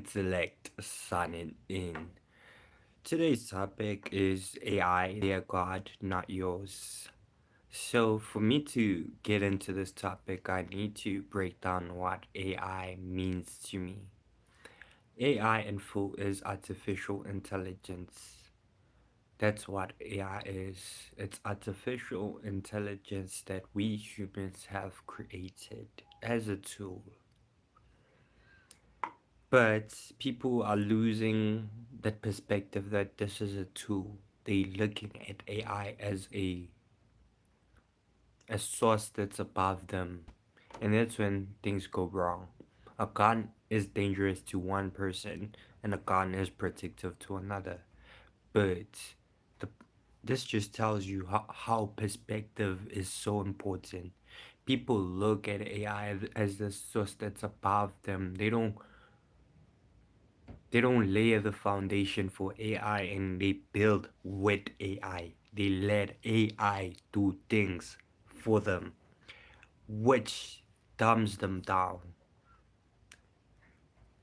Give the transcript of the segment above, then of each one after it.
and select signing in. Today's topic is AI, their God, not yours. So, for me to get into this topic, I need to break down what AI means to me. AI in full is artificial intelligence. That's what AI is. It's artificial intelligence that we humans have created as a tool. But people are losing that perspective that this is a tool. They looking at AI as a source that's above them. And that's when things go wrong. A gun is dangerous to one person and a gun is protective to another. But the this just tells you how perspective is so important. People look at AI as the source that's above them. They don't lay the foundation for AI and they build with AI. They let AI do things for them, which dumbs them down.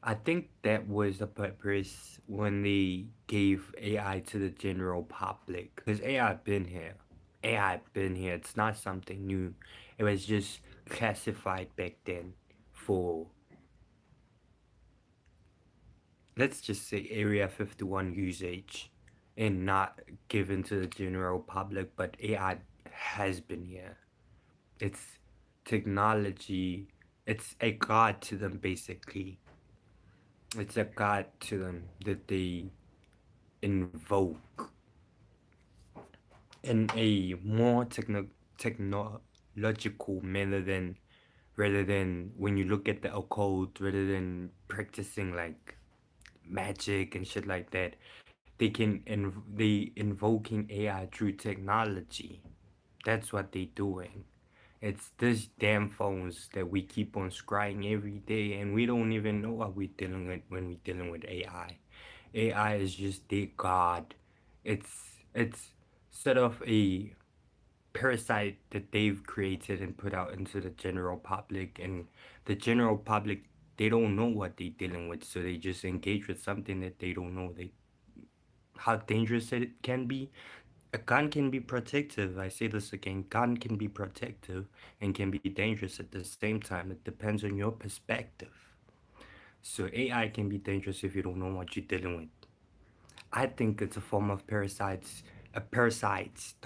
I think that was the purpose when they gave AI to the general public. Because AI been here. AI been here. It's not something new. It was just classified back then for, let's just say, Area 51 usage and not given to the general public, but AI has been here. It's technology, it's a god to them basically. It's a god to them that they invoke in a more technological manner than rather than when you look at the occult, rather than practicing like magic and shit like that. They invoking AI through technology. That's what they doing. It's this damn phones that we keep on scrying every day, and we don't even know what we're dealing with when we're dealing with AI. AI is just their god. It's sort of a parasite that they've created and put out into the general public, and the general public, they don't know what they're dealing with, so they just engage with something that they don't know they how dangerous it can be. A gun can be protective. I say this again. Gun can be protective and can be dangerous at the same time. It depends on your perspective. So AI can be dangerous if you don't know what you're dealing with. I think it's a form of parasites, not parasites,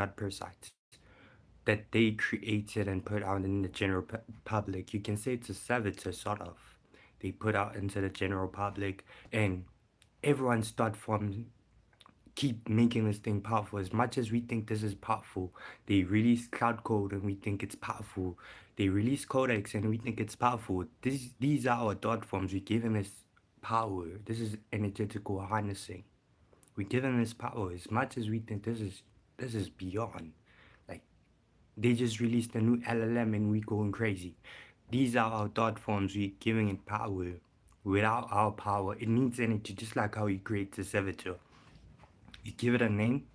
that they created and put out in the general public. You can say it's a saboteur, sort of. They put out into the general public, and everyone start from keep making this thing powerful. As much as we think this is powerful, they release cloud code and we think it's powerful. They release codex and we think it's powerful. These are our thought forms. We're given this power. This is energetical harnessing. We're given this power. As much as we think this is beyond. Like, they just released a new LLM and we going crazy. These are our thought forms. We're giving it power. Without our power, it needs energy, just like how you create the servitor. You give it a name,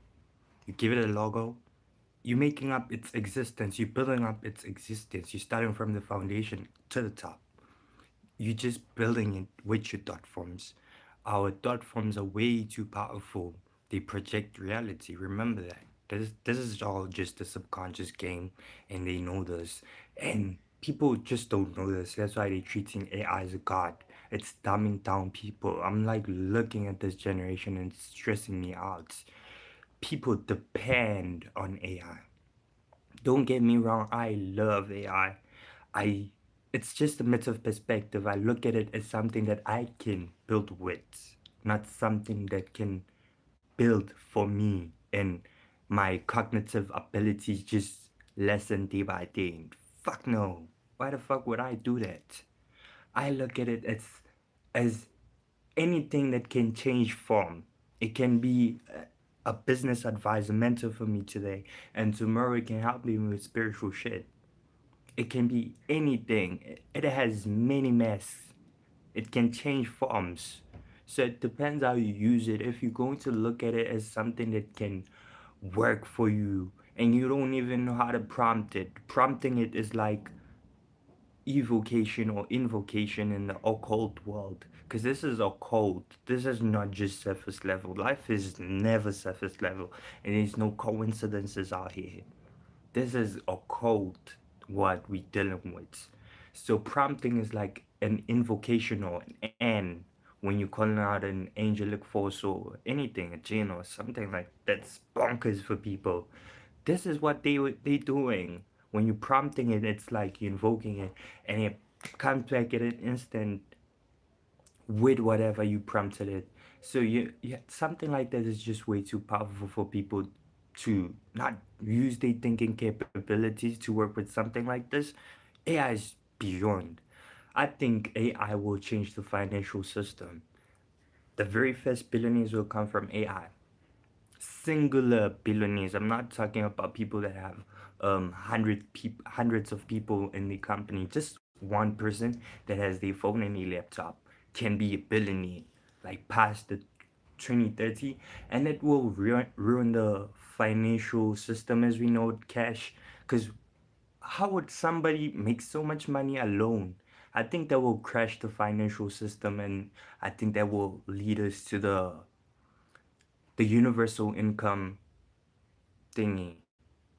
you give it a logo, you're making up its existence, you're building up its existence, you're starting from the foundation to the top. You're just building it with your dot forms. Our dot forms are way too powerful. They project reality. Remember that. This is all just a subconscious game, and they know this. And people just don't know this. That's why they're treating AI as a god. It's dumbing down people. I'm like looking at this generation and it's stressing me out. People depend on AI. Don't get me wrong, I love AI. I it's just a matter of perspective. I look at it as something that I can build with, not something that can build for me, and my cognitive abilities just lessen day by day. Fuck no. Why the fuck would I do that? I look at it as anything that can change form. It can be a business advisor mentor for me today, and tomorrow it can help me with spiritual shit. It can be anything. It has many masks. It can change forms. So it depends how you use it. If you're going to look at it as something that can work for you and you don't even know how to prompt it, prompting it is like evocation or invocation in the occult world. because this is a code. This is not just surface level. Life is never surface level, and there's no coincidences out here. This is a code what we dealing with. So prompting is like an invocation or an N when you're calling out an angelic force or anything, a jinn or something like that's bonkers for people. This is what they doing. When you're prompting it, it's like you're invoking it, and it comes back at an instant with whatever you prompted it. So something like that is just way too powerful for people to not use their thinking capabilities to work with something like this. AI is beyond. I think AI will change the financial system. The very first billionaires will come from AI. Singular billionaires. I'm not talking about people that have hundreds of people in the company. Just one person that has their phone and their laptop can be a billionaire, like past the 2030, and it will ruin the financial system as we know it, cash. Because how would somebody make so much money alone? I think that will crash the financial system, and I think that will lead us to the universal income thingy.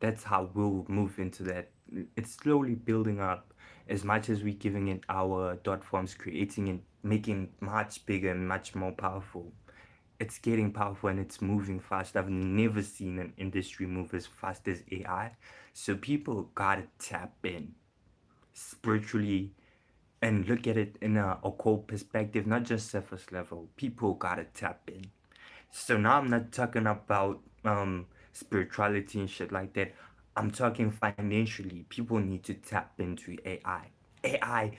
That's how we'll move into that. It's slowly building up as much as we're giving it our dot forms, creating it, making it much bigger and much more powerful. It's getting powerful and it's moving fast. I've never seen an industry move as fast as AI. So people gotta tap in spiritually and look at it in a occult perspective, not just surface level. People gotta tap in. So now I'm not talking about spirituality and shit like that. I'm talking financially. People need to tap into AI. AI,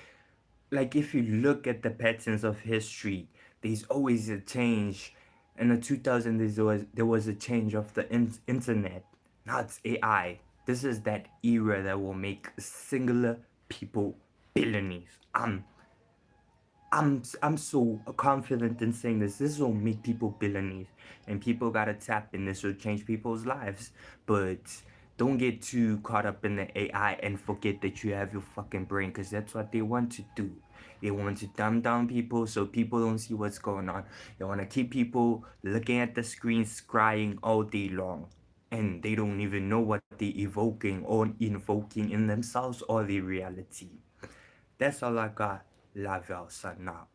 like if you look at the patterns of history, there's always a change. In the 2000s, there was a change of the internet. Now it's AI. This is that era that will make singular people billionaires. I'm so confident in saying this. This will make people billionaires, and people gotta tap in. This will change people's lives, but don't get too caught up in the AI and forget that you have your fucking brain, because that's what they want to do. They want to dumb down people so people don't see what's going on. They want to keep people looking at the screens, crying all day long, and they don't even know what they're evoking or invoking in themselves or their reality. That's all I got. Love y'all, son. Now.